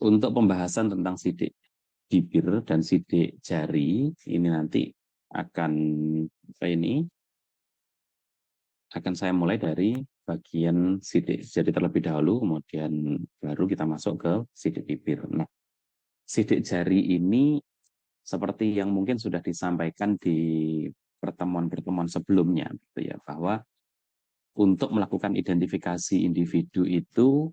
Untuk pembahasan tentang sidik bibir dan sidik jari ini nanti akan akan saya mulai dari bagian sidik jari terlebih dahulu, kemudian baru kita masuk ke sidik bibir. Nah, sidik jari ini seperti yang mungkin sudah disampaikan di pertemuan-pertemuan sebelumnya, gitu ya, bahwa untuk melakukan identifikasi individu itu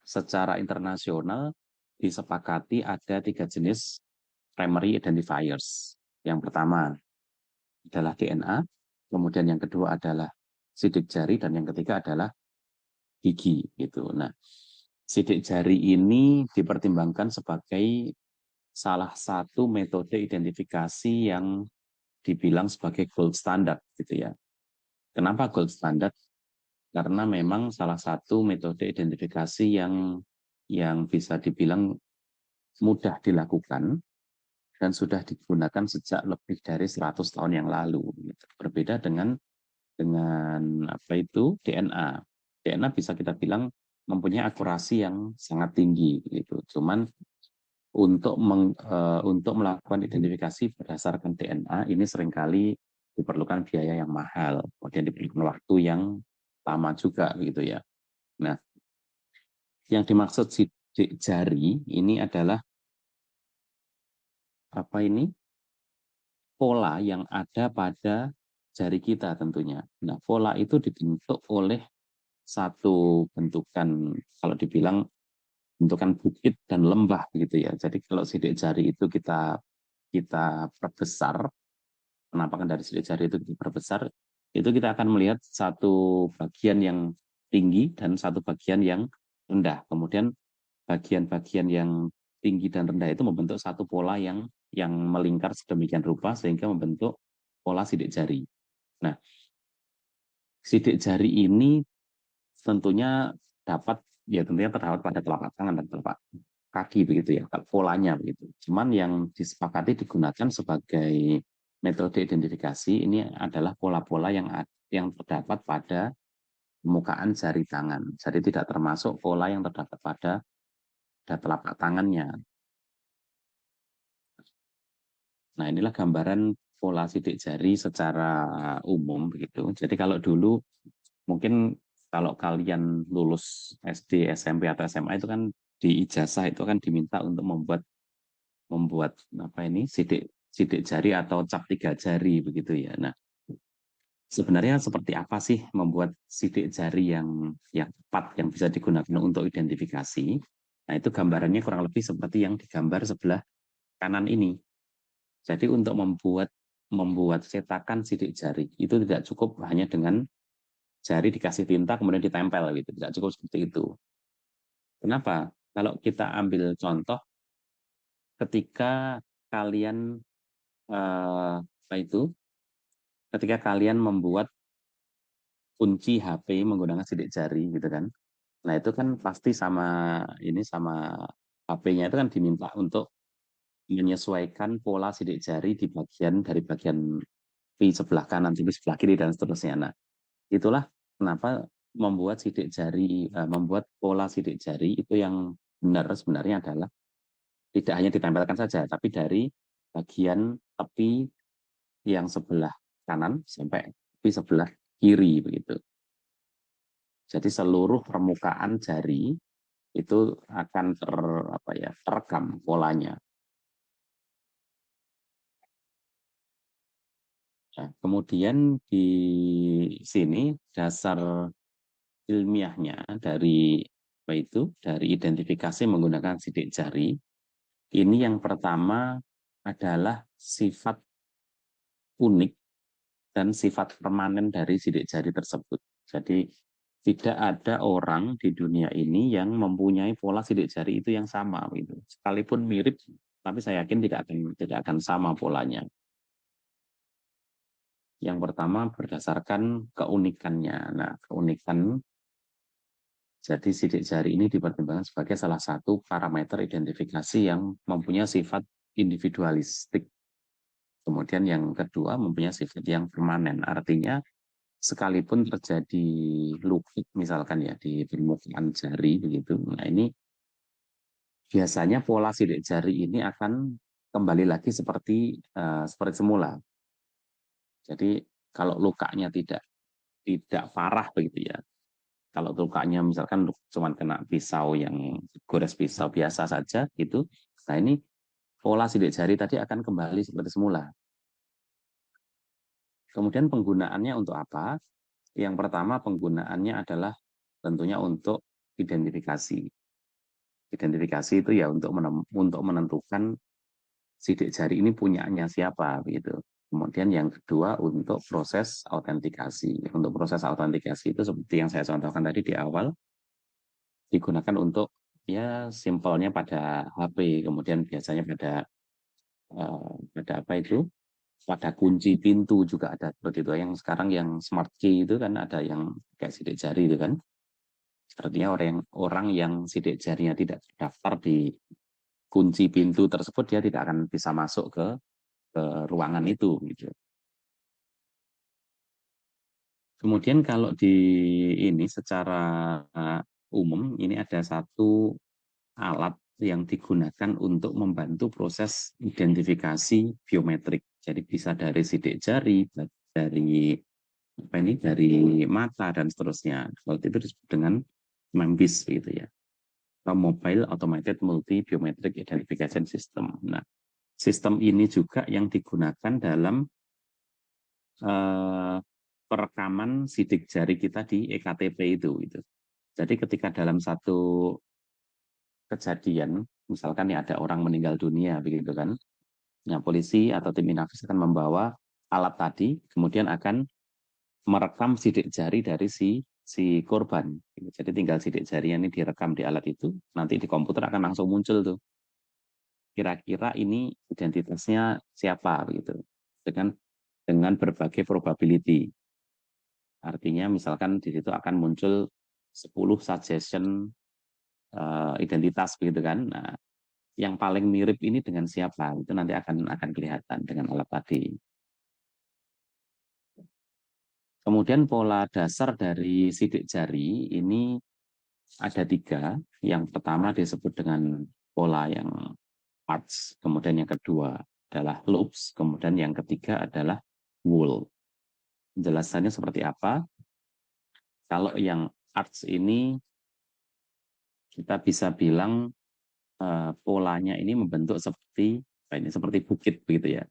secara internasional disepakati ada 3 jenis primary identifiers. Yang pertama adalah DNA, kemudian yang kedua adalah sidik jari, dan yang ketiga adalah gigi. Gitu. Nah, sidik jari ini dipertimbangkan sebagai salah satu metode identifikasi yang dibilang sebagai gold standard, gitu ya. Kenapa gold standard? Karena memang salah satu metode identifikasi yang bisa dibilang mudah dilakukan dan sudah digunakan sejak lebih dari 100 tahun yang lalu. Berbeda dengan apa itu DNA. DNA bisa kita bilang mempunyai akurasi yang sangat tinggi gitu. Cuman untuk melakukan identifikasi berdasarkan DNA ini seringkali diperlukan biaya yang mahal, kemudian diperlukan waktu yang lama juga gitu ya. Nah, yang dimaksud sidik jari ini adalah pola yang ada pada jari kita tentunya. Nah, pola itu dibentuk oleh satu bentukan, kalau dibilang bentukan bukit dan lembah gitu ya. Jadi kalau sidik jari itu kita perbesar, penampakan dari sidik jari itu diperbesar, itu kita akan melihat satu bagian yang tinggi dan satu bagian yang rendah. Kemudian bagian-bagian yang tinggi dan rendah itu membentuk satu pola yang melingkar sedemikian rupa sehingga membentuk pola sidik jari. Nah, sidik jari ini tentunya tentunya terdapat pada telapak tangan dan telapak kaki begitu ya, polanya begitu. Cuman yang disepakati digunakan sebagai metode identifikasi ini adalah pola-pola yang terdapat pada permukaan jari tangan. Jadi tidak termasuk pola yang terdapat pada telapak tangannya. Nah, inilah gambaran pola sidik jari secara umum begitu. Jadi kalau dulu mungkin kalau kalian lulus SD, SMP atau SMA itu kan di ijazah itu kan diminta untuk membuat sidik sidik jari atau cap 3 jari begitu ya. Nah, sebenarnya seperti apa sih membuat sidik jari yang tepat yang bisa digunakan untuk identifikasi? Nah, itu gambarannya kurang lebih seperti yang digambar sebelah kanan ini. Jadi untuk membuat cetakan sidik jari itu tidak cukup hanya dengan jari dikasih tinta kemudian ditempel gitu, tidak cukup seperti itu. Kenapa? Kalau kita ambil contoh ketika kalian eh, apa itu? Ketika kalian membuat kunci HP menggunakan sidik jari gitu kan. Nah, itu kan pasti sama HP-nya itu kan diminta untuk menyesuaikan pola sidik jari dari bagian P sebelah kanan, P sebelah kiri dan seterusnya. Nah, itulah kenapa membuat pola sidik jari itu yang benar sebenarnya adalah tidak hanya ditempelkan saja, tapi dari bagian tepi yang sebelah kanan sampai tepi sebelah kiri begitu. Jadi seluruh permukaan jari itu akan terekam polanya. Nah, kemudian di sini dasar ilmiahnya dari identifikasi menggunakan sidik jari. Ini yang pertama adalah sifat unik dan sifat permanen dari sidik jari tersebut. Jadi tidak ada orang di dunia ini yang mempunyai pola sidik jari itu yang sama gitu. Sekalipun mirip, tapi saya yakin tidak akan sama polanya. Yang pertama berdasarkan keunikannya. Nah, jadi sidik jari ini dipertimbangkan sebagai salah satu parameter identifikasi yang mempunyai sifat individualistik. Kemudian yang kedua mempunyai sifat yang permanen. Artinya sekalipun terjadi lukit misalkan ya di permukaan jari begitu. Nah, ini biasanya pola sidik jari ini akan kembali lagi seperti semula. Jadi kalau lukanya tidak parah begitu ya. Kalau lukanya misalkan cuma kena pisau yang gores pisau biasa saja gitu, nah ini pola sidik jari tadi akan kembali seperti semula. Kemudian penggunaannya untuk apa? Yang pertama penggunaannya adalah tentunya untuk identifikasi. Identifikasi itu ya untuk menentukan sidik jari ini punyanya siapa gitu. Kemudian yang kedua untuk proses autentikasi. Untuk proses autentikasi itu seperti yang saya contohkan tadi di awal, digunakan untuk ya simpelnya pada HP, kemudian biasanya pada apa itu? Pada kunci pintu juga ada seperti itu. Yang sekarang yang smart key itu kan ada yang kayak sidik jari itu kan. Artinya orang yang sidik jarinya tidak terdaftar di kunci pintu tersebut dia tidak akan bisa masuk ke ruangan itu gitu. Kemudian kalau di ini secara umum ini ada satu alat yang digunakan untuk membantu proses identifikasi biometrik. Jadi bisa dari sidik jari, dari apa ini, dari mata dan seterusnya. Kalau itu disebut dengan MAMBIS gitu ya. Atau Mobile Automated Multi Biometric Identification System. Nah, sistem ini juga yang digunakan dalam eh, perekaman sidik jari kita di EKTP itu. Jadi ketika dalam satu kejadian, misalkan ya ada orang meninggal dunia begitu kan, ya polisi atau tim Inavis akan membawa alat tadi, kemudian akan merekam sidik jari dari si korban. Jadi tinggal sidik jarinya ini direkam di alat itu, nanti di komputer akan langsung muncul tuh. Kira-kira ini identitasnya siapa begitu. Dengan berbagai probability. Artinya misalkan di situ akan muncul 10 suggestion identitas begitu kan. Nah, yang paling mirip ini dengan siapa itu nanti akan kelihatan dengan alat tadi. Kemudian pola dasar dari sidik jari ini ada 3. Yang pertama disebut dengan pola yang arcs, kemudian yang kedua adalah loops, kemudian yang ketiga adalah whorl. Penjelasannya seperti apa? Kalau yang arcs ini kita bisa bilang polanya ini membentuk seperti bukit begitu ya.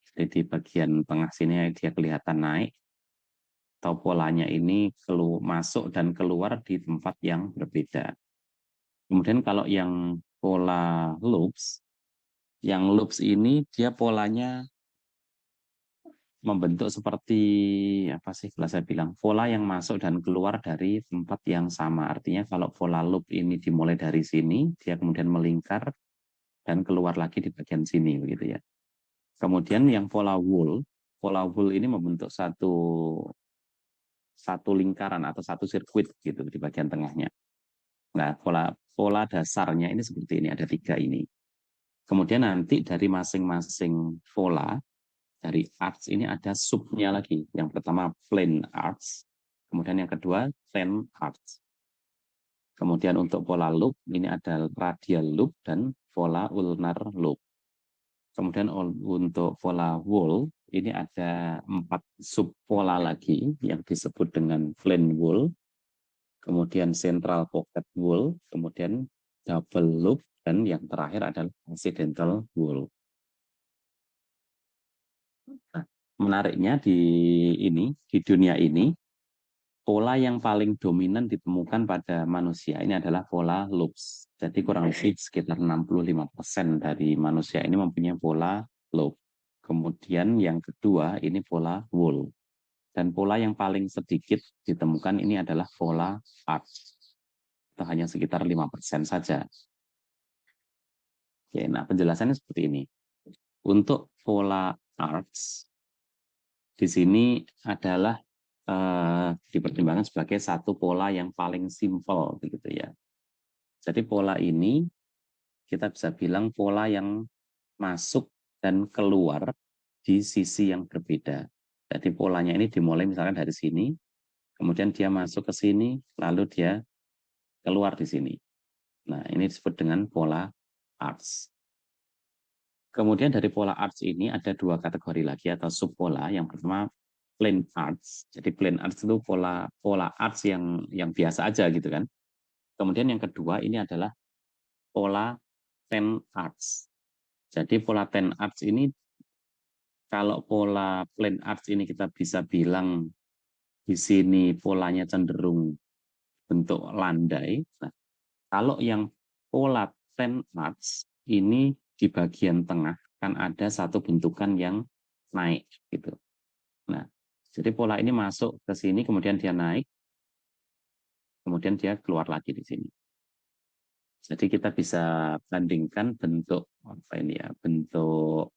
Jadi di bagian tengah sini dia kelihatan naik, atau polanya ini masuk dan keluar di tempat yang berbeda. Kemudian kalau yang pola loops ini dia polanya membentuk seperti apa sih kalau saya bilang pola yang masuk dan keluar dari tempat yang sama. Artinya kalau pola loop ini dimulai dari sini, dia kemudian melingkar dan keluar lagi di bagian sini begitu ya. Kemudian yang pola whorl ini membentuk satu lingkaran atau satu sirkuit gitu di bagian tengahnya. Nah, pola dasarnya ini seperti ini, ada 3 ini. Kemudian nanti dari masing-masing pola, dari arcs ini ada subnya lagi. Yang pertama plane arcs, kemudian yang kedua tangent arcs. Kemudian untuk pola loop, ini ada radial loop dan pola ulnar loop. Kemudian untuk pola whorl, ini ada 4 subpola lagi yang disebut dengan plane whorl, kemudian central pocket whorl, kemudian double loop, dan yang terakhir adalah accidental whorl. Nah, menariknya di dunia ini, pola yang paling dominan ditemukan pada manusia ini adalah pola loops. Jadi kurang lebih sekitar 65% dari manusia ini mempunyai pola loop. Kemudian yang kedua ini pola whorl. Dan pola yang paling sedikit ditemukan ini adalah pola arcs. Itu hanya sekitar 5% saja. Oke, nah penjelasannya seperti ini. Untuk pola arcs, di sini adalah dipertimbangkan sebagai satu pola yang paling simpel begitu ya. Jadi pola ini kita bisa bilang pola yang masuk dan keluar di sisi yang berbeda. Jadi polanya ini dimulai misalkan dari sini, kemudian dia masuk ke sini, lalu dia keluar di sini. Nah, ini disebut dengan pola arch. Kemudian dari pola arch ini ada dua kategori lagi atau subpola. Yang pertama plane arch. Jadi plane arch itu pola arch yang biasa aja gitu kan. Kemudian yang kedua ini adalah pola ten arch. Jadi pola ten arch ini, kalau pola plane arch ini kita bisa bilang di sini polanya cenderung bentuk landai. Nah, kalau yang pola ten arch ini di bagian tengah kan ada satu bentukan yang naik gitu. Nah, jadi pola ini masuk ke sini, kemudian dia naik, kemudian dia keluar lagi di sini. Jadi kita bisa bandingkan bentuk apa ini ya, bentuk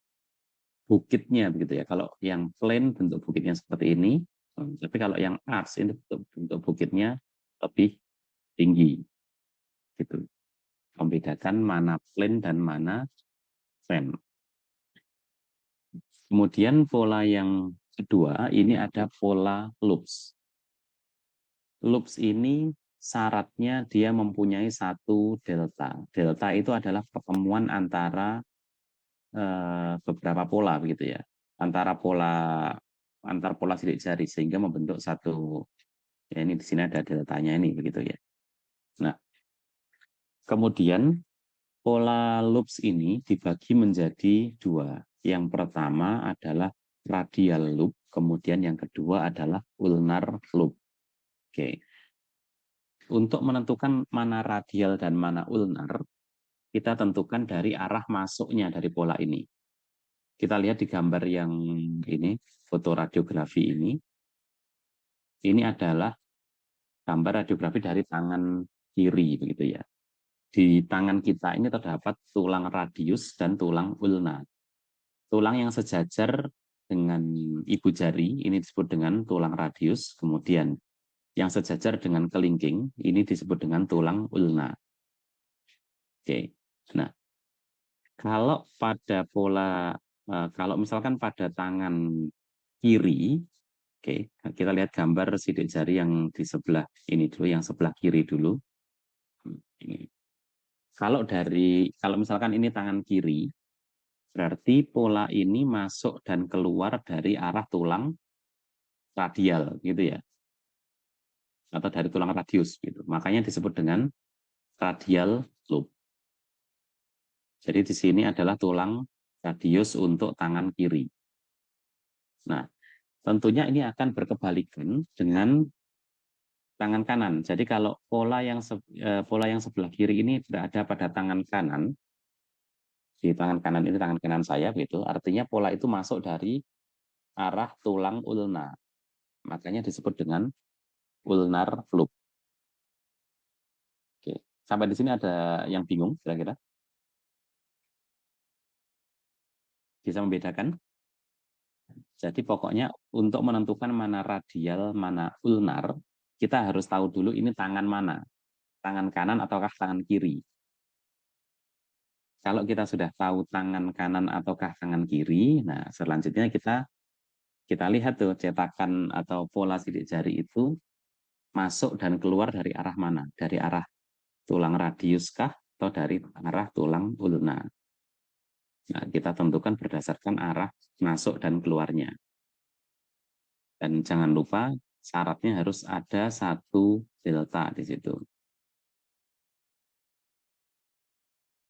bukitnya begitu ya. Kalau yang plain bentuk bukitnya seperti ini, tapi kalau yang arch ini bentuk bukitnya lebih tinggi gitu. Membedakan mana plain dan mana fan. Kemudian pola yang kedua ini ada pola loops. Loops ini syaratnya dia mempunyai satu delta. Delta itu adalah pertemuan antara beberapa pola begitu ya. Antar pola sidik jari sehingga membentuk satu, ya ini di sini ada deltanya ini begitu ya. Nah, kemudian pola loops ini dibagi menjadi dua. Yang pertama adalah radial loop, kemudian yang kedua adalah ulnar loop. Oke. Untuk menentukan mana radial dan mana ulnar, kita tentukan dari arah masuknya dari pola ini. Kita lihat di gambar yang ini, foto radiografi ini. Ini adalah gambar radiografi dari tangan kiri begitu ya. Di tangan kita ini terdapat tulang radius dan tulang ulna. Tulang yang sejajar dengan ibu jari ini disebut dengan tulang radius, kemudian yang sejajar dengan kelingking ini disebut dengan tulang ulna. Oke. Nah, kalau misalkan pada tangan kiri, oke, kita lihat gambar sidik jari yang di sebelah ini dulu, yang sebelah kiri dulu. Ini. Kalau misalkan ini tangan kiri, berarti pola ini masuk dan keluar dari arah tulang radial, gitu ya, atau dari tulang radius, gitu. Makanya disebut dengan radial loop. Jadi di sini adalah tulang radius untuk tangan kiri. Nah, tentunya ini akan berkebalikan dengan tangan kanan. Jadi kalau pola yang sebelah kiri ini berada pada tangan kanan, di tangan kanan ini tangan kanan saya gitu, artinya pola itu masuk dari arah tulang ulna. Makanya disebut dengan ulnar loop. Oke. Sampai di sini ada yang bingung kira-kira? Bisa membedakan? Jadi pokoknya untuk menentukan mana radial, mana ulnar, kita harus tahu dulu ini tangan mana. Tangan kanan ataukah tangan kiri. Kalau kita sudah tahu tangan kanan ataukah tangan kiri, nah selanjutnya kita lihat tuh cetakan atau pola sidik jari itu masuk dan keluar dari arah mana? Dari arah tulang radius kah atau dari arah tulang ulna? Nah, kita tentukan berdasarkan arah masuk dan keluarnya. Dan jangan lupa syaratnya harus ada satu delta di situ.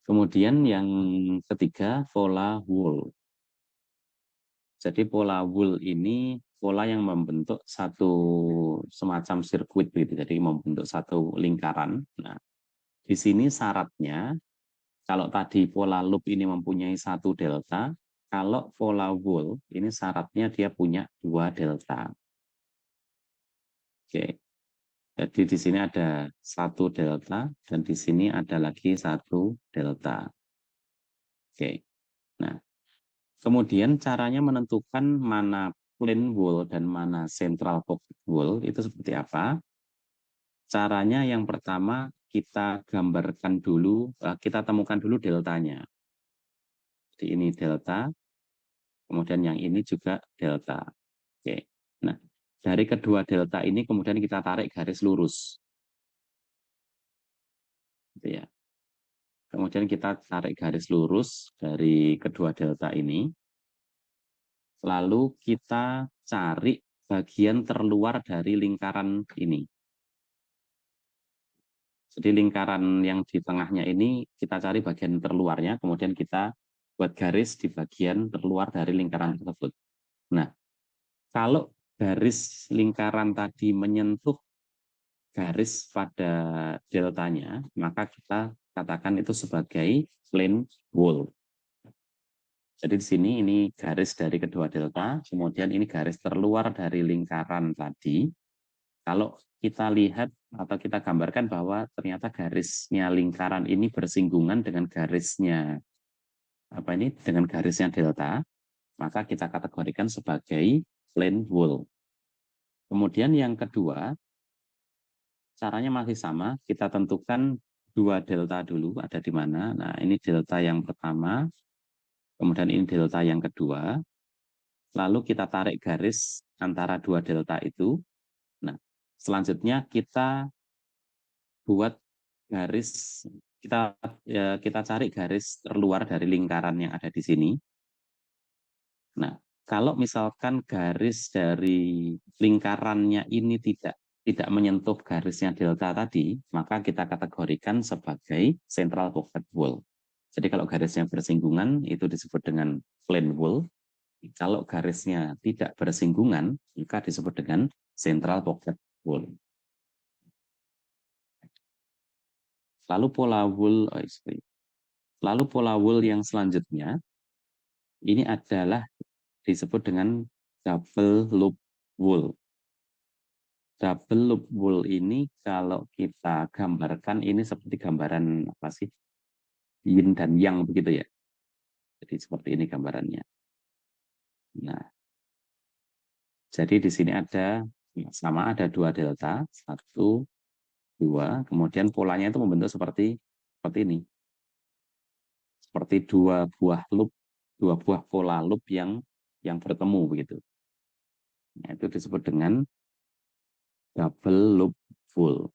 Kemudian yang ketiga, pola wool. Jadi pola wool ini pola yang membentuk satu semacam sirkuit gitu. Jadi membentuk satu lingkaran. Nah, di sini syaratnya kalau tadi pola loop ini mempunyai satu delta, kalau pola wool ini syaratnya dia punya dua delta. Oke. Jadi di sini ada satu delta dan di sini ada lagi satu delta. Oke. Nah, kemudian caranya menentukan mana plain wool dan mana central pocket wool itu seperti apa? Caranya yang pertama kita gambarkan dulu, kita temukan dulu deltanya. Jadi ini delta, kemudian yang ini juga delta. Oke. Nah, dari kedua delta ini kemudian kita tarik garis lurus. Gitu ya. Kemudian kita tarik garis lurus dari kedua delta ini. Lalu kita cari bagian terluar dari lingkaran ini. Jadi lingkaran yang di tengahnya ini kita cari bagian terluarnya, kemudian kita buat garis di bagian terluar dari lingkaran tersebut. Nah, kalau garis lingkaran tadi menyentuh garis pada deltanya, maka kita katakan itu sebagai plane wall. Jadi di sini ini garis dari kedua delta, kemudian ini garis terluar dari lingkaran tadi. Kalau kita lihat atau kita gambarkan bahwa ternyata garisnya lingkaran ini bersinggungan dengan garisnya dengan garisnya delta, maka kita kategorikan sebagai plane wall. Kemudian yang kedua, caranya masih sama, kita tentukan dua delta dulu ada di mana. Nah, ini delta yang pertama, kemudian ini delta yang kedua. Lalu kita tarik garis antara dua delta itu. Nah, selanjutnya kita buat garis, kita cari garis terluar dari lingkaran yang ada di sini. Nah, kalau misalkan garis dari lingkarannya ini tidak menyentuh garisnya delta tadi, maka kita kategorikan sebagai central pocket wall. Jadi kalau garisnya bersinggungan itu disebut dengan plane wall. Kalau garisnya tidak bersinggungan, maka disebut dengan central pocket wall. Lalu pola wool yang selanjutnya ini adalah disebut dengan double loop wool. Double loop wool ini kalau kita gambarkan ini seperti gambaran apa sih? Yin dan yang begitu ya. Jadi seperti ini gambarannya. Nah, jadi di sini ada dua delta, satu, dua, kemudian polanya itu membentuk seperti ini. Seperti dua buah pola loop yang bertemu begitu. Nah, itu disebut dengan double loop wool.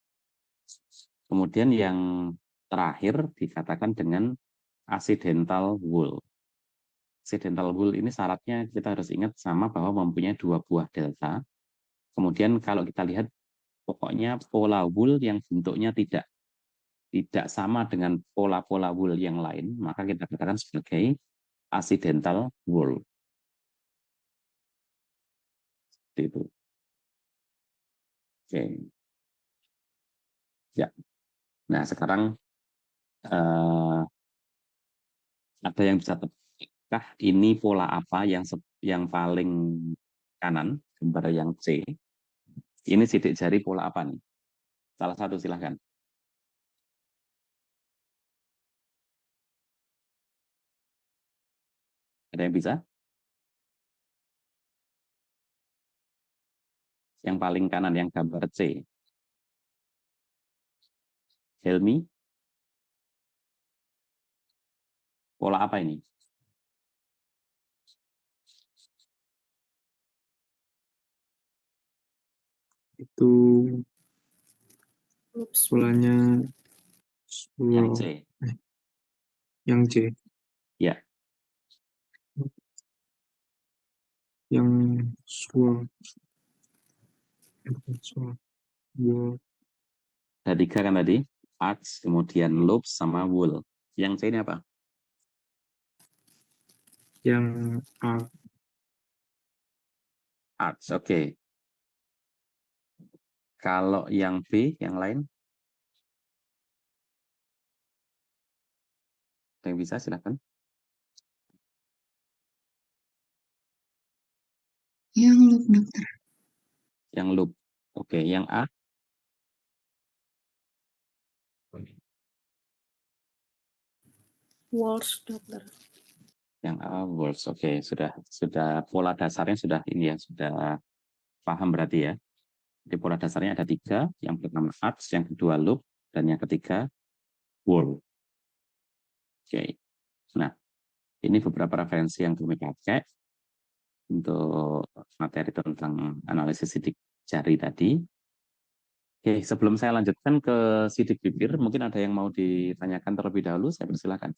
Kemudian yang terakhir dikatakan dengan accidental wool. Accidental wool ini syaratnya kita harus ingat sama bahwa mempunyai dua buah delta. Kemudian kalau kita lihat pokoknya pola wool yang bentuknya tidak sama dengan pola-pola wool yang lain, maka kita katakan sebagai accidental wool. Seperti itu. Oke. Ya. Nah, sekarang ada yang bisa tebak ini pola apa yang paling kanan, gambar yang C. Ini sidik jari pola apa nih? Salah satu silahkan. Ada yang bisa? Yang paling kanan, yang gambar C. Helmi, pola apa ini? Itu polanya Yang C. Yang C. Ya. Yang swirl. Ada tiga kan tadi? Arch, kemudian loop, sama wool. Yang C ini apa? Yang A. Arch, oke. Kalau yang B, yang lain? Ada yang bisa, silahkan. Yang loop, dokter. Yang loop. Oke, yang A? Walls, dokter. Yang A, walls. Oke, sudah pola dasarnya sudah ini ya, sudah paham berarti ya. Jadi pola dasarnya ada tiga. Yang pertama arch, yang kedua loop, dan yang ketiga wall. Oke. Nah, ini beberapa referensi yang kami pakai untuk materi tentang analisis sidik jari tadi. Oke, sebelum saya lanjutkan ke sidik bibir, mungkin ada yang mau ditanyakan terlebih dahulu, saya persilakan.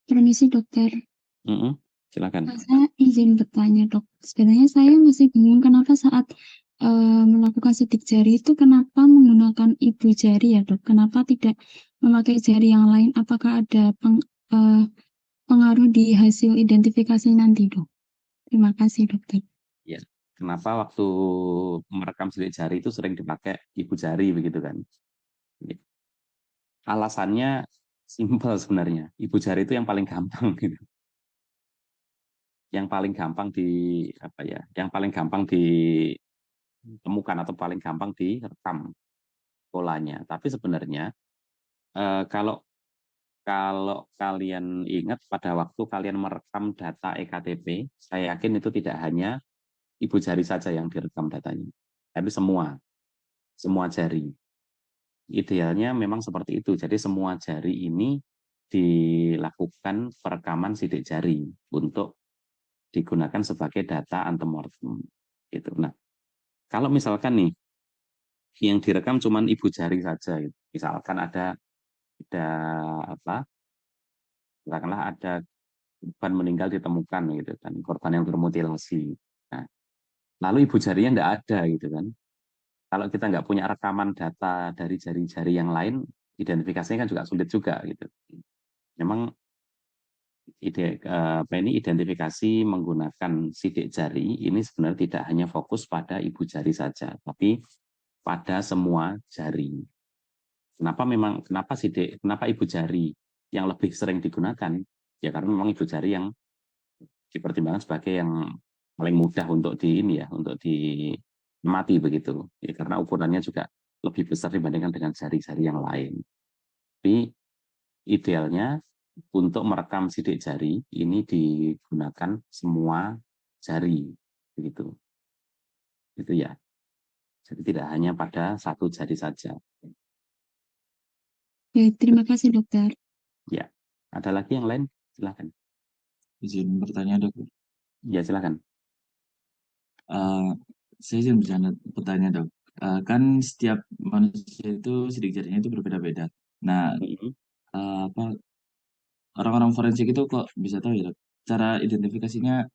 Permisi dokter, Silakan. saya izin bertanya dok. Sebenarnya saya masih bingung kenapa saat melakukan sidik jari itu kenapa menggunakan ibu jari ya dok? Kenapa tidak memakai jari yang lain? Apakah ada pengaruh di hasil identifikasi nanti dok? Terima kasih dokter. Ya, kenapa waktu merekam sidik jari itu sering dipakai ibu jari begitu kan? Alasannya simpel sebenarnya. Ibu jari itu yang paling gampang gitu. Yang paling gampang di apa ya? Yang paling gampang ditemukan atau paling gampang direkam polanya. Tapi sebenarnya kalau kalau kalian ingat pada waktu kalian merekam data EKTP, saya yakin itu tidak hanya ibu jari saja yang direkam datanya, tapi semua jari. Idealnya memang seperti itu. Jadi semua jari ini dilakukan perekaman sidik jari untuk digunakan sebagai data antemortem. Gitu. Nah, kalau misalkan nih yang direkam cuma ibu jari saja, gitu. Misalkan ada apa? Katakanlah ada korban meninggal ditemukan gitu kan, korban yang termutilasi. Nah, lalu ibu jarinya tidak ada gitu kan. Kalau kita nggak punya rekaman data dari jari-jari yang lain, identifikasinya kan juga sulit juga gitu. Memang identifikasi menggunakan sidik jari ini sebenarnya tidak hanya fokus pada ibu jari saja, tapi pada semua jari. Kenapa ibu jari yang lebih sering digunakan? Ya karena memang ibu jari yang dipertimbangkan sebagai yang paling mudah untuk untuk diamati begitu. Ya, karena ukurannya juga lebih besar dibandingkan dengan jari-jari yang lain. Tapi idealnya untuk merekam sidik jari ini digunakan semua jari begitu. Itu ya. Jadi tidak hanya pada satu jari saja. Baik, terima kasih dokter. Ya. Ada lagi yang lain? Silakan. Izin bertanya dok. Ya, silakan. Saya izin bertanya dok. Kan setiap manusia itu sidik jarinya itu berbeda-beda. Nah, apa orang-orang forensik itu kok bisa tahu ya dok? Cara identifikasinya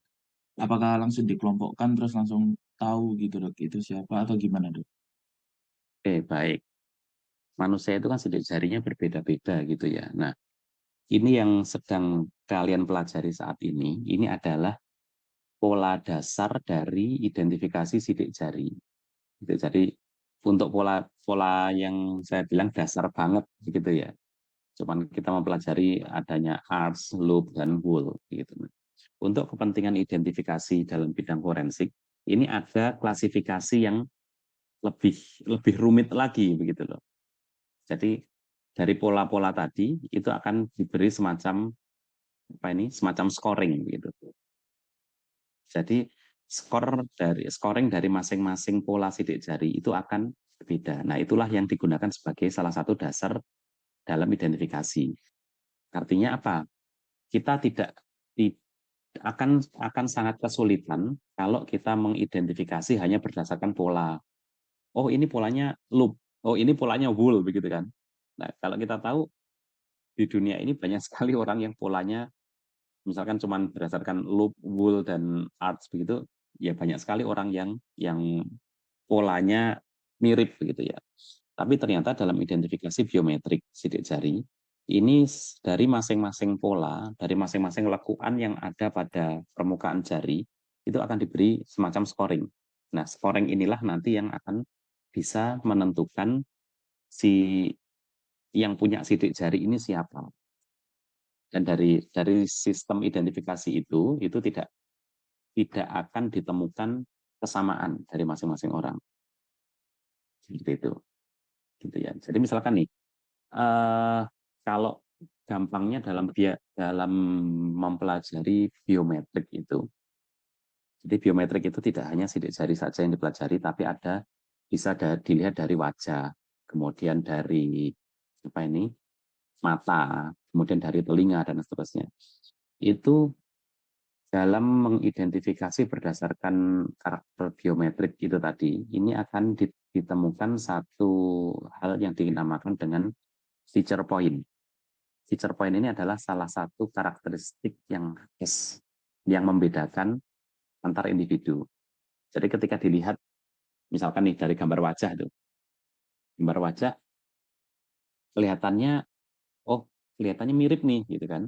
apakah langsung dikelompokkan terus langsung tahu gitu dok? Itu siapa atau gimana dok? Oke, baik. Manusia itu kan sidik jarinya berbeda-beda gitu ya. Nah, ini yang sedang kalian pelajari saat ini adalah pola dasar dari identifikasi sidik jari. Gitu. Jadi untuk pola yang saya bilang dasar banget gitu ya. Cuman kita mempelajari adanya arch, loop, dan wool gitu. Untuk kepentingan identifikasi dalam bidang forensik, ini ada klasifikasi yang lebih rumit lagi begitu loh. Jadi dari pola-pola tadi itu akan diberi semacam scoring gitu. Jadi scoring dari masing-masing pola sidik jari itu akan berbeda. Nah, itulah yang digunakan sebagai salah satu dasar dalam identifikasi. Artinya apa? Kita tidak akan sangat kesulitan kalau kita mengidentifikasi hanya berdasarkan pola. Oh, ini polanya loop. Oh, ini polanya wool begitu kan. Nah, kalau kita tahu di dunia ini banyak sekali orang yang polanya misalkan cuma berdasarkan loop, wool, dan arts begitu, ya banyak sekali orang yang polanya mirip begitu ya. Tapi ternyata dalam identifikasi biometrik sidik jari, ini dari masing-masing pola, dari masing-masing lekuan yang ada pada permukaan jari, itu akan diberi semacam scoring. Nah, scoring inilah nanti yang akan bisa menentukan si yang punya sidik jari ini siapa. Dan dari sistem identifikasi itu tidak akan ditemukan kesamaan dari masing-masing orang. Seperti itu. Gitu ya. Jadi misalkan nih, kalau gampangnya dalam mempelajari biometrik itu, jadi biometrik itu tidak hanya sidik jari saja yang dipelajari, tapi bisa dilihat dari wajah, kemudian dari mata, kemudian dari telinga dan seterusnya. Itu dalam mengidentifikasi berdasarkan karakter biometrik itu tadi, ini akan ditemukan satu hal yang dinamakan dengan feature point. Feature point ini adalah salah satu karakteristik yang khas yang membedakan antar individu. Jadi ketika dilihat, misalkan nih dari gambar wajah itu, gambar wajah kelihatannya, oh kelihatannya mirip nih, gitu kan?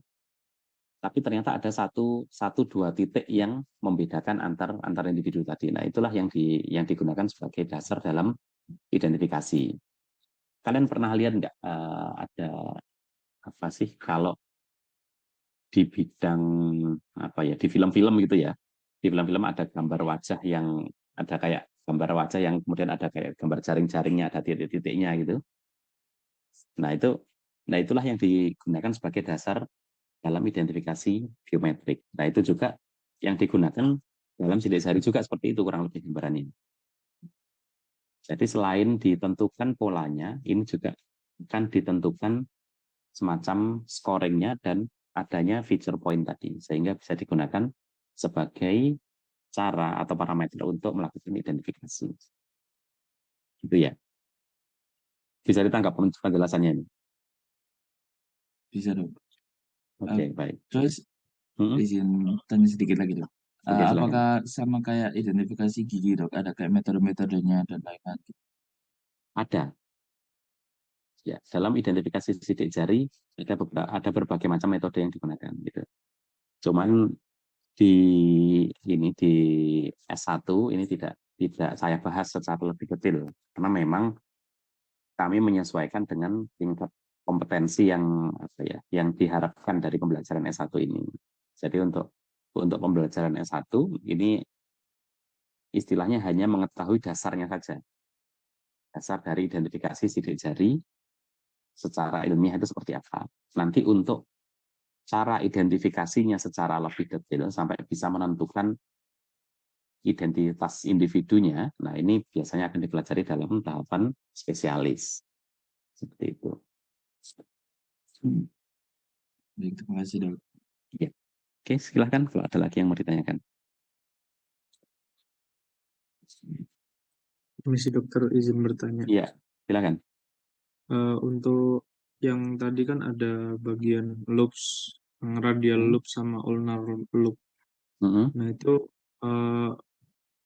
Tapi ternyata ada satu dua titik yang membedakan antar individu tadi. Nah, itulah yang digunakan sebagai dasar dalam identifikasi. Kalian pernah lihat nggak ada apa sih kalau di bidang apa ya, di film-film gitu ya, di film-film ada gambar wajah yang ada kayak gambar wajah yang kemudian ada kayak gambar jaring-jaringnya, ada titik-titiknya gitu. Nah itu, nah itulah yang digunakan sebagai dasar dalam identifikasi biometrik. Nah itu juga yang digunakan dalam sidik jari juga seperti itu kurang lebih gambarannya. Jadi selain ditentukan polanya, ini juga akan ditentukan semacam scoringnya dan adanya feature point tadi, sehingga bisa digunakan sebagai cara atau parameter untuk melakukan identifikasi. Gitu ya. Bisa ditangkap penjelasannya ini. Bisa dok. Oke, baik. Terus Hmm, izin tanya sedikit lagi dok. Oke, silakan. Apakah sama kayak identifikasi gigi dok? Ada kayak metode-metodenya dan lain-lain? Ada. Ya, dalam identifikasi sidik jari ada berbagai macam metode yang digunakan gitu. Cuman di di S1 ini tidak saya bahas secara lebih detail karena memang kami menyesuaikan dengan tingkat kompetensi yang apa ya, yang diharapkan dari pembelajaran S1 ini. Jadi untuk pembelajaran S1 ini istilahnya hanya mengetahui dasarnya saja. Dasar dari identifikasi sidik jari secara ilmiah itu seperti apa. Nanti untuk cara identifikasinya secara lebih detail sampai bisa menentukan identitas individunya, nah ini biasanya akan dipelajari dalam tahapan spesialis. Seperti itu. Baik, terima kasih dok. Ya. Oke, silahkan kalau ada lagi yang mau ditanyakan. Permisi dokter, izin bertanya. Iya, silakan. Untuk yang tadi kan ada bagian lobes, yang radial lobe sama ulnar lobe. Nah itu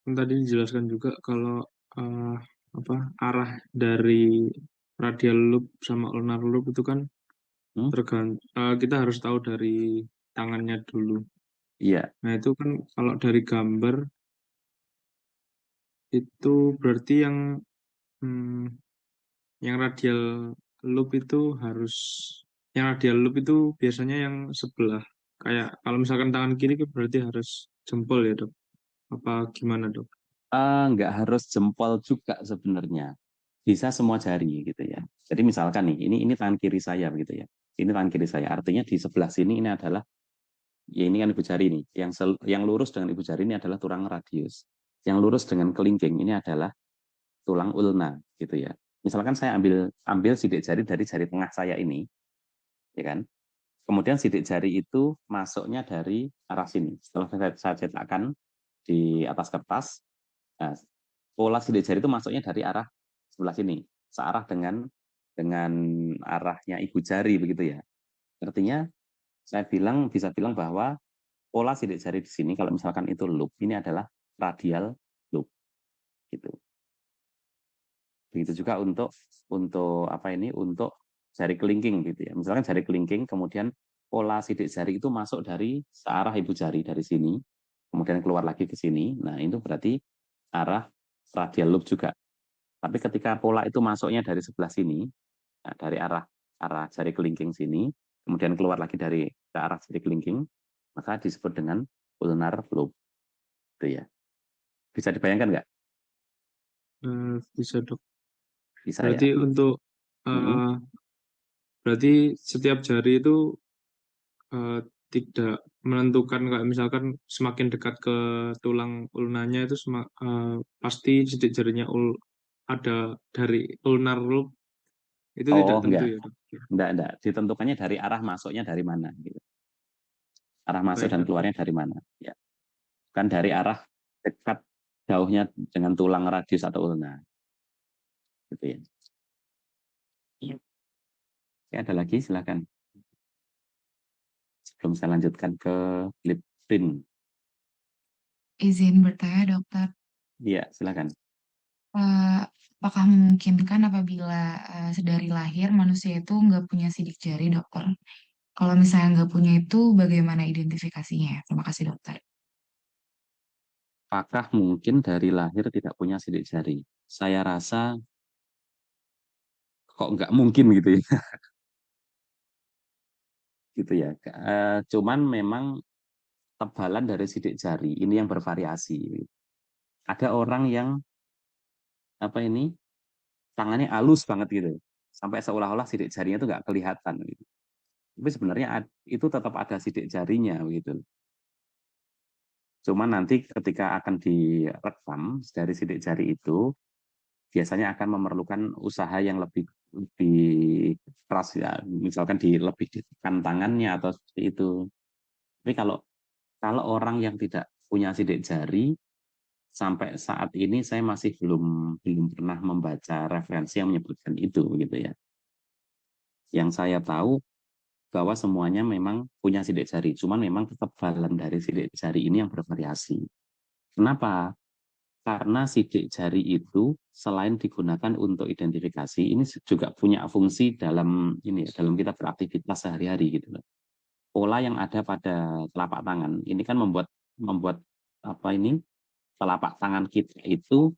kan tadi dijelaskan juga kalau arah dari radial lobe sama ulnar lobe itu kan kita harus tahu dari tangannya dulu. Iya. Nah itu kan kalau dari gambar itu berarti hmm, yang radial lobe itu yang radial lobe itu biasanya yang sebelah. Kayak kalau misalkan tangan kiri berarti harus jempol ya dok? Apa gimana dok? Nggak harus jempol juga sebenarnya. Bisa semua jari gitu ya. Jadi misalkan nih, ini tangan kiri saya begitu ya. Ini tangan kiri saya. Artinya di sebelah sini ini adalah, ya ini kan ibu jari nih. Yang lurus dengan ibu jari ini adalah tulang radius. Yang lurus dengan kelingking ini adalah tulang ulna gitu ya. Misalkan saya ambil sidik jari dari jari tengah saya ini, ya kan? Kemudian sidik jari itu masuknya dari arah sini. Setelah saya cetakkan di atas kertas, nah, pola sidik jari itu masuknya dari arah sebelah sini, searah dengan arahnya ibu jari begitu ya. Artinya saya bisa bilang bahwa pola sidik jari di sini kalau misalkan itu loop, ini adalah radial loop gitu. Begitu juga untuk apa ini, untuk jari kelingking gitu ya. Misalkan jari kelingking kemudian pola sidik jari itu masuk dari searah ibu jari dari sini, kemudian keluar lagi ke sini. Nah, itu berarti arah radial loop juga. Tapi ketika pola itu masuknya dari sebelah sini, nah dari arah jari kelingking sini, kemudian keluar lagi dari ke arah jari kelingking, maka disebut dengan ulnar loop. Itu ya. Bisa dibayangkan nggak? Bisa dok. Bisa ya. Berarti untuk berarti setiap jari itu tidak menentukan kayak misalkan semakin dekat ke tulang ulnanya itu pasti sidik jarinya ada dari ulnar loop itu tidak Oh, tentu enggak. ya dok. Enggak. Ditentukannya dari arah masuknya dari mana gitu. Arah masuk Baik, dan Dok. keluarnya dari mana. Ya. Kan dari arah dekat jauhnya dengan tulang radius atau ulna. Gitu ya. Iya. Oke, ada lagi silakan. Sebelum saya lanjutkan ke lip print. Izin bertanya, dokter. Iya, silakan. Apakah memungkinkan apabila sedari lahir manusia itu nggak punya sidik jari, dokter? Kalau misalnya nggak punya itu, bagaimana identifikasinya ya? Terima kasih, dokter. Apakah mungkin dari lahir tidak punya sidik jari? Saya rasa kok nggak mungkin gitu ya. Gitu ya. Cuman memang tebalan dari sidik jari ini yang bervariasi. Ada orang yang apa ini tangannya halus banget gitu, sampai seolah-olah sidik jarinya itu nggak kelihatan gitu. Tapi sebenarnya itu tetap ada sidik jarinya gitu. Cuman nanti ketika akan direkam dari sidik jari itu, biasanya akan memerlukan usaha yang lebih keras ya, misalkan lebih ditekan tangannya atau seperti itu. Tapi kalau kalau orang yang tidak punya sidik jari, sampai saat ini saya masih belum pernah membaca referensi yang menyebutkan itu gitu ya. Yang saya tahu bahwa semuanya memang punya sidik jari, cuman memang ketebalan dari sidik jari ini yang bervariasi. Kenapa? Karena sidik jari itu selain digunakan untuk identifikasi, ini juga punya fungsi dalam ini ya, dalam kita beraktivitas sehari-hari gitu loh. Pola yang ada pada telapak tangan ini kan membuat membuat apa ini telapak tangan kita itu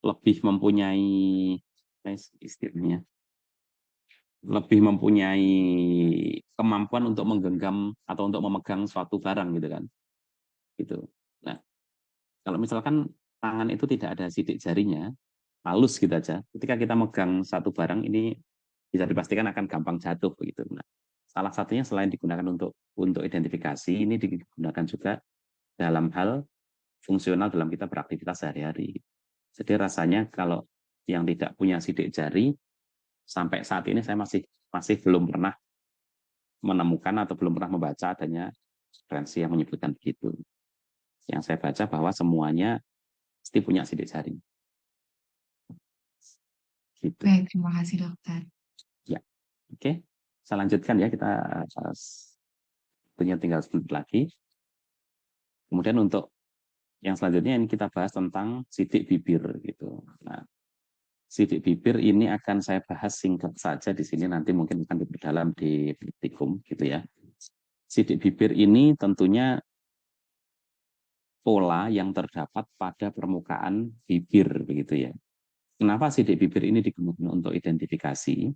lebih mempunyai istilahnya lebih mempunyai kemampuan untuk menggenggam atau untuk memegang suatu barang gitu kan gitu. Nah, kalau misalkan tangan itu tidak ada sidik jarinya, halus gitu aja, ketika kita megang satu barang ini bisa dipastikan akan gampang jatuh begitu. Nah, salah satunya selain digunakan untuk identifikasi, ini digunakan juga dalam hal fungsional dalam kita beraktivitas sehari-hari. Jadi rasanya kalau yang tidak punya sidik jari, sampai saat ini saya masih belum pernah menemukan atau belum pernah membaca adanya referensi yang menyebutkan begitu. Yang saya baca bahwa semuanya pasti punya sidik jari. Gitu. Baik, terima kasih, dokter. Ya, oke. Saya lanjutkan ya, kita tinggal sebentar lagi. Kemudian untuk yang selanjutnya ini kita bahas tentang sidik bibir gitu. Nah, sidik bibir ini akan saya bahas singkat saja di sini, nanti mungkin akan diperdalam di praktikum gitu ya. Sidik bibir ini tentunya pola yang terdapat pada permukaan bibir begitu ya. Kenapa sidik bibir ini digunakan untuk identifikasi?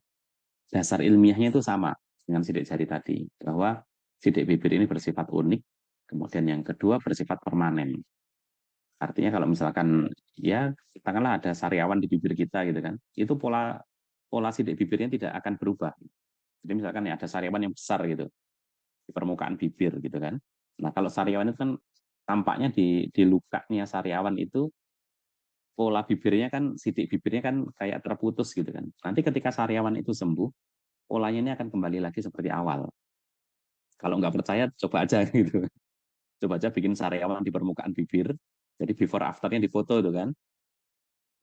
Dasar ilmiahnya itu sama dengan sidik jari tadi, bahwa sidik bibir ini bersifat unik, kemudian yang kedua bersifat permanen. Artinya kalau misalkan ya katakanlah ada sariawan di bibir kita gitu kan, itu pola sidik bibirnya tidak akan berubah. Jadi misalkan ya ada sariawan yang besar gitu di permukaan bibir gitu kan. Nah kalau sariawan itu kan tampaknya di lukanya sariawan itu pola bibirnya kan, sidik bibirnya kan kayak terputus gitu kan. Nanti ketika sariawan itu sembuh, polanya ini akan kembali lagi seperti awal. Kalau nggak percaya, coba aja gitu. Coba aja bikin sariawan di permukaan bibir. Jadi before afternya difoto itu kan.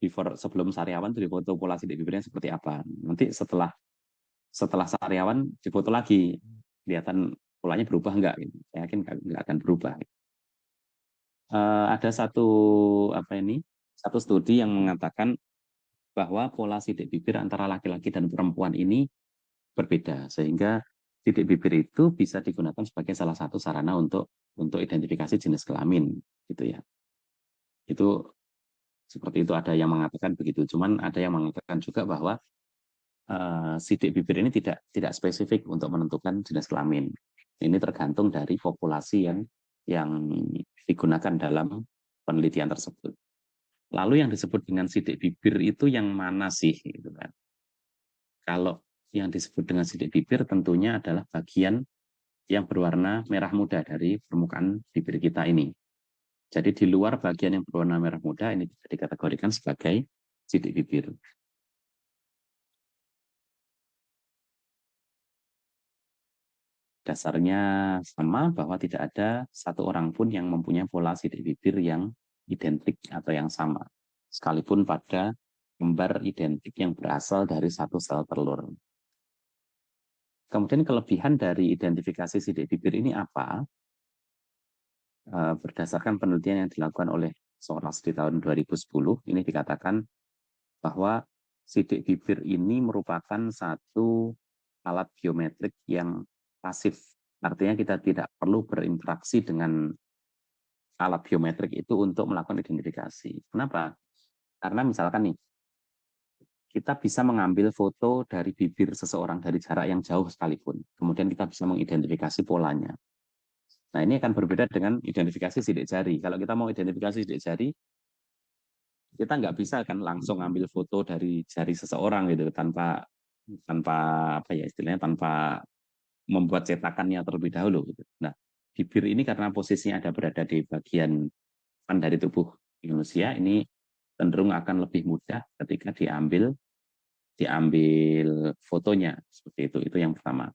Before sebelum sariawan itu difoto pola sidik bibirnya seperti apa. Nanti setelah sariawan difoto lagi, kelihatan polanya berubah nggak? Gitu. Saya yakin nggak akan berubah. Ada satu studi yang mengatakan bahwa pola sidik bibir antara laki-laki dan perempuan ini berbeda, sehingga sidik bibir itu bisa digunakan sebagai salah satu sarana untuk identifikasi jenis kelamin gitu ya. Itu seperti itu, ada yang mengatakan begitu. Cuman ada yang mengatakan juga bahwa sidik bibir ini tidak spesifik untuk menentukan jenis kelamin. Ini tergantung dari populasi yang digunakan dalam penelitian tersebut. Lalu yang disebut dengan sidik bibir itu yang mana sih gitu kan? Kalau yang disebut dengan sidik bibir tentunya adalah bagian yang berwarna merah muda dari permukaan bibir kita ini. Jadi di luar bagian yang berwarna merah muda ini bisa dikategorikan sebagai sidik bibir. dasarnya sama, bahwa tidak ada satu orang pun yang mempunyai pola sidik bibir yang identik atau yang sama, sekalipun pada kembar identik yang berasal dari satu sel telur. Kemudian kelebihan dari identifikasi sidik bibir ini apa? Berdasarkan penelitian yang dilakukan oleh Soros di tahun 2010, ini dikatakan bahwa sidik bibir ini merupakan satu alat biometrik yang pasif. Artinya kita tidak perlu berinteraksi dengan alat biometrik itu untuk melakukan identifikasi. Kenapa? Karena misalkan nih, kita bisa mengambil foto dari bibir seseorang dari jarak yang jauh sekalipun. Kemudian kita bisa mengidentifikasi polanya. Nah, ini akan berbeda dengan identifikasi sidik jari. Kalau kita mau identifikasi sidik jari, kita nggak bisa kan langsung ambil foto dari jari seseorang gitu tanpa tanpa apa ya istilahnya, tanpa membuat cetakannya terlebih dahulu gitu. Nah, bibir ini karena posisinya berada di bagian depan dari tubuh manusia, ini cenderung akan lebih mudah ketika diambil fotonya seperti itu. Itu yang pertama.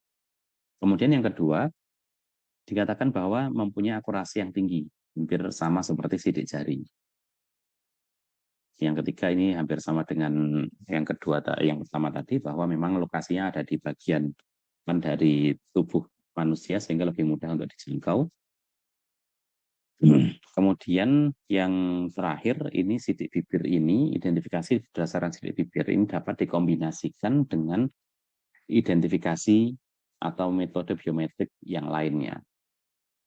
Kemudian yang kedua, dikatakan bahwa mempunyai akurasi yang tinggi, hampir sama seperti sidik jari. Yang ketiga ini hampir sama dengan yang kedua, yang pertama tadi, bahwa memang lokasinya ada di bagian depan dari tubuh manusia sehingga lebih mudah untuk dijangkau. Kemudian yang terakhir ini sidik bibir ini, identifikasi berdasarkan sidik bibir ini dapat dikombinasikan dengan identifikasi atau metode biometrik yang lainnya,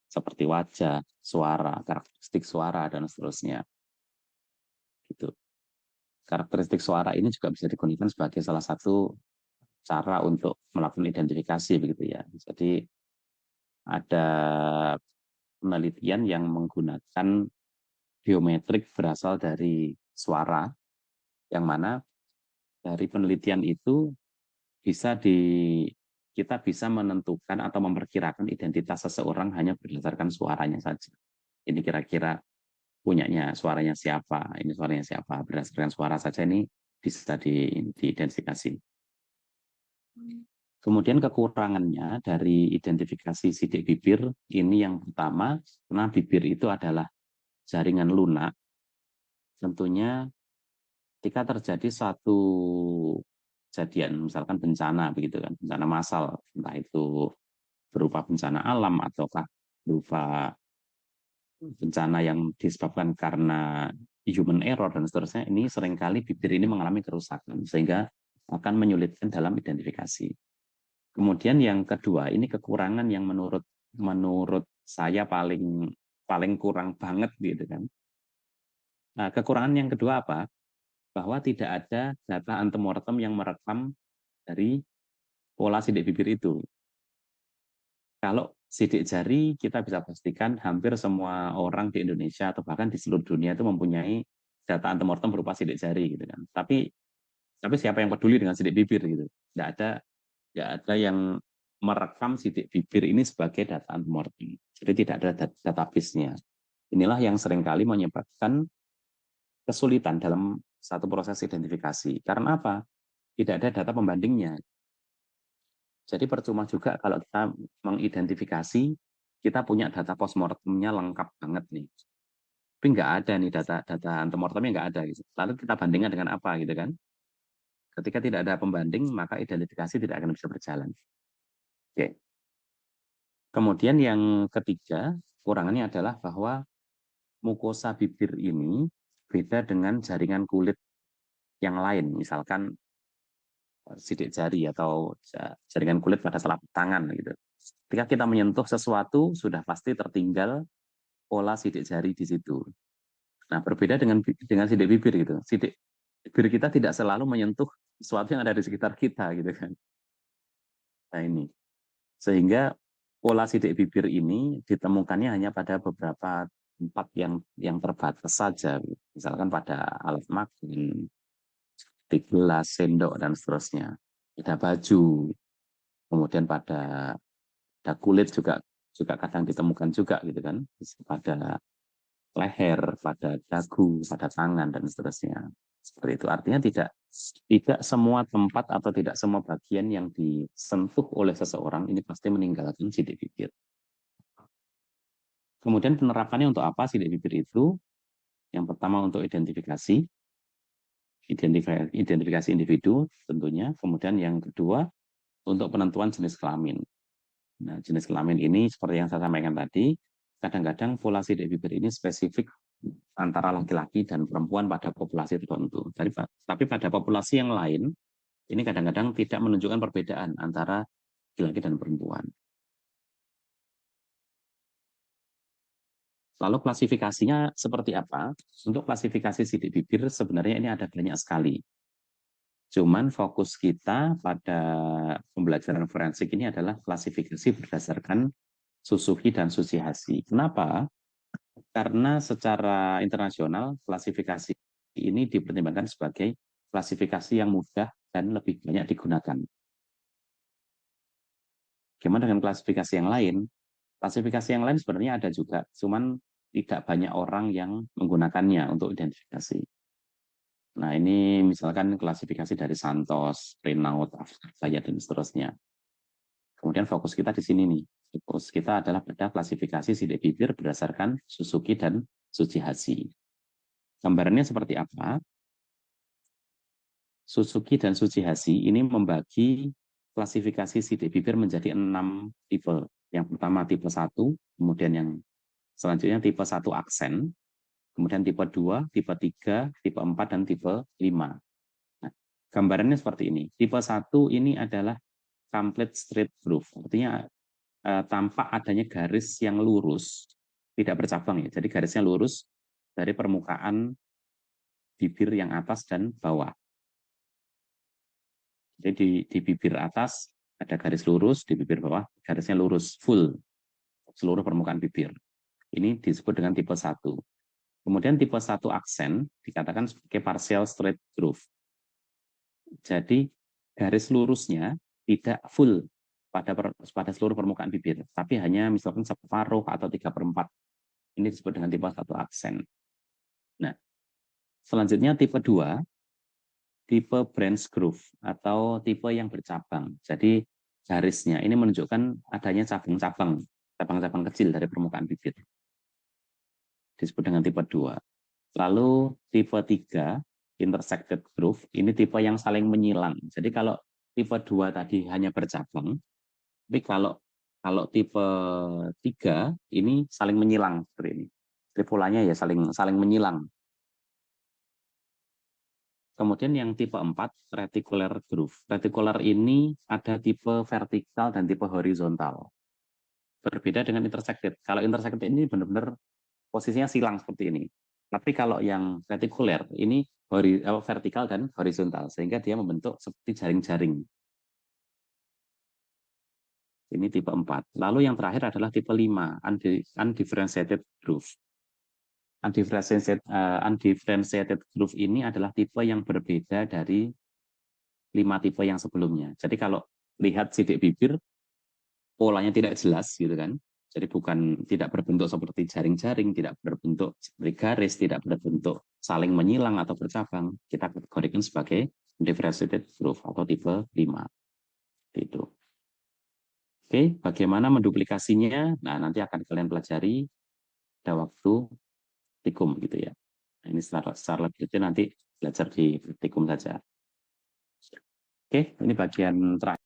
seperti wajah, suara, karakteristik suara, dan seterusnya. Gitu. Karakteristik suara ini juga bisa digunakan sebagai salah satu cara untuk melakukan identifikasi begitu ya. Jadi ada penelitian yang menggunakan biometrik berasal dari suara, yang mana dari penelitian itu kita bisa menentukan atau memperkirakan identitas seseorang hanya berdasarkan suaranya saja. Ini kira-kira punyanya suaranya siapa, ini suaranya siapa, berdasarkan suara saja ini bisa diidentifikasi. Kemudian kekurangannya dari identifikasi sidik bibir ini yang pertama, karena bibir itu adalah jaringan lunak. Tentunya ketika terjadi suatu kejadian, misalkan bencana begitu kan, bencana massal, entah itu berupa bencana alam ataukah berupa bencana yang disebabkan karena human error dan seterusnya, ini seringkali bibir ini mengalami kerusakan sehingga akan menyulitkan dalam identifikasi. Kemudian yang kedua, ini kekurangan yang menurut saya paling kurang banget gitu kan. Nah, kekurangan yang kedua apa? Bahwa tidak ada data antemortem yang merekam dari pola sidik bibir itu. Kalau sidik jari, kita bisa pastikan hampir semua orang di Indonesia atau bahkan di seluruh dunia itu mempunyai data antemortem berupa sidik jari gitu kan. Tapi siapa yang peduli dengan sidik bibir gitu? Nggak ada yang merekam sidik bibir ini sebagai data antemortem. Jadi tidak ada database-nya. Inilah yang seringkali menyebabkan kesulitan dalam satu proses identifikasi. Karena apa? Tidak ada data pembandingnya. Jadi percuma juga kalau kita mengidentifikasi, kita punya data postmortemnya lengkap banget nih. Tapi nggak ada nih data antemortemnya nggak ada. Gitu. Lalu kita bandingkan dengan apa gitu kan? Ketika tidak ada pembanding, maka identifikasi tidak akan bisa berjalan. Oke. Kemudian yang ketiga, kurangannya adalah bahwa mukosa bibir ini beda dengan jaringan kulit yang lain, misalkan sidik jari atau jaringan kulit pada telapak tangan gitu. Ketika kita menyentuh sesuatu, sudah pasti tertinggal pola sidik jari di situ. Nah, berbeda dengan sidik bibir gitu. Sidik bibir kita tidak selalu menyentuh sesuatu yang ada di sekitar kita gitu kan. Nah, ini. Sehingga pola sidik bibir ini ditemukannya hanya pada beberapa tempat yang terbatas saja. Misalkan pada alat makan, di gelas, sendok, dan seterusnya. Pada baju, kemudian pada kulit juga kadang ditemukan juga gitu kan. Pada leher, pada dagu, pada tangan, dan seterusnya. Seperti itu. Artinya tidak semua tempat atau tidak semua bagian yang disentuh oleh seseorang ini pasti meninggalkan sidik bibir. Kemudian penerapannya untuk apa sidik bibir itu? Yang pertama untuk identifikasi individu tentunya. Kemudian yang kedua untuk penentuan jenis kelamin. Nah, jenis kelamin ini seperti yang saya sampaikan tadi, kadang-kadang pola sidik bibir ini spesifik antara laki-laki dan perempuan pada populasi tertentu. Tapi pada populasi yang lain, ini kadang-kadang tidak menunjukkan perbedaan antara laki-laki dan perempuan. Lalu klasifikasinya seperti apa? Untuk klasifikasi sidik bibir sebenarnya ini ada banyak sekali. Cuman fokus kita pada pembelajaran forensik ini adalah klasifikasi berdasarkan Suzuki dan Tsuchihashi. Kenapa? Karena secara internasional klasifikasi ini dipertimbangkan sebagai klasifikasi yang mudah dan lebih banyak digunakan. Gimana dengan klasifikasi yang lain? Klasifikasi yang lain sebenarnya ada juga, cuman tidak banyak orang yang menggunakannya untuk identifikasi. Nah, ini misalkan klasifikasi dari Santos, Renaud, Afsaya, dan seterusnya. Kemudian fokus kita di sini nih. Fokus kita adalah pada klasifikasi sidik bibir berdasarkan Suzuki dan Tsuchihashi. Gambarannya seperti apa? Suzuki dan Tsuchihashi ini membagi klasifikasi sidik bibir menjadi 6 tipe. Yang pertama tipe 1, kemudian yang selanjutnya tipe 1 aksen, kemudian tipe 2, tipe 3, tipe 4, dan tipe 5. Nah, gambarannya seperti ini. Tipe 1 ini adalah complete straight groove, artinya tampak adanya garis yang lurus, tidak bercabang ya. Jadi garisnya lurus dari permukaan bibir yang atas dan bawah. Jadi di bibir atas ada garis lurus, di bibir bawah garisnya lurus, full, seluruh permukaan bibir. Ini disebut dengan tipe 1. Kemudian tipe 1 aksen dikatakan sebagai partial straight groove. Jadi garis lurusnya tidak full pada seluruh permukaan bibir, tapi hanya misalkan separuh atau 3/4. Ini disebut dengan tipe 1 aksen. Nah, selanjutnya tipe 2, tipe branch groove atau tipe yang bercabang. Jadi garisnya ini menunjukkan adanya cabang-cabang kecil dari permukaan bibir. Disebut dengan tipe 2. Lalu tipe 3, intersected groove, ini tipe yang saling menyilang. Jadi kalau tipe 2 tadi hanya bercabang, tapi kalau tipe 3 ini saling menyilang seperti ini. Jadi polanya ya saling menyilang. Kemudian yang tipe 4, reticular groove. Reticular ini ada tipe vertikal dan tipe horizontal. Berbeda dengan intersected. Kalau intersected ini benar-benar posisinya silang seperti ini. Tapi kalau yang retikuler ini vertikal dan horizontal, sehingga dia membentuk seperti jaring-jaring. Ini tipe 4. Lalu yang terakhir adalah tipe 5, undifferentiated groove. Undifferentiated groove ini adalah tipe yang berbeda dari 5 tipe yang sebelumnya. Jadi kalau lihat sidik bibir, polanya tidak jelas, gitu kan? Jadi tidak berbentuk seperti jaring-jaring, tidak berbentuk seperti garis, tidak berbentuk saling menyilang atau bercabang. Kita kategorikan sebagai undifferentiated groove atau tipe 5. Itu. Oke, bagaimana menduplikasinya? Nah, nanti akan kalian pelajari pada waktu praktikum gitu ya. Nah, ini secara lebih detail nanti belajar di praktikum saja. Oke, ini bagian terakhir.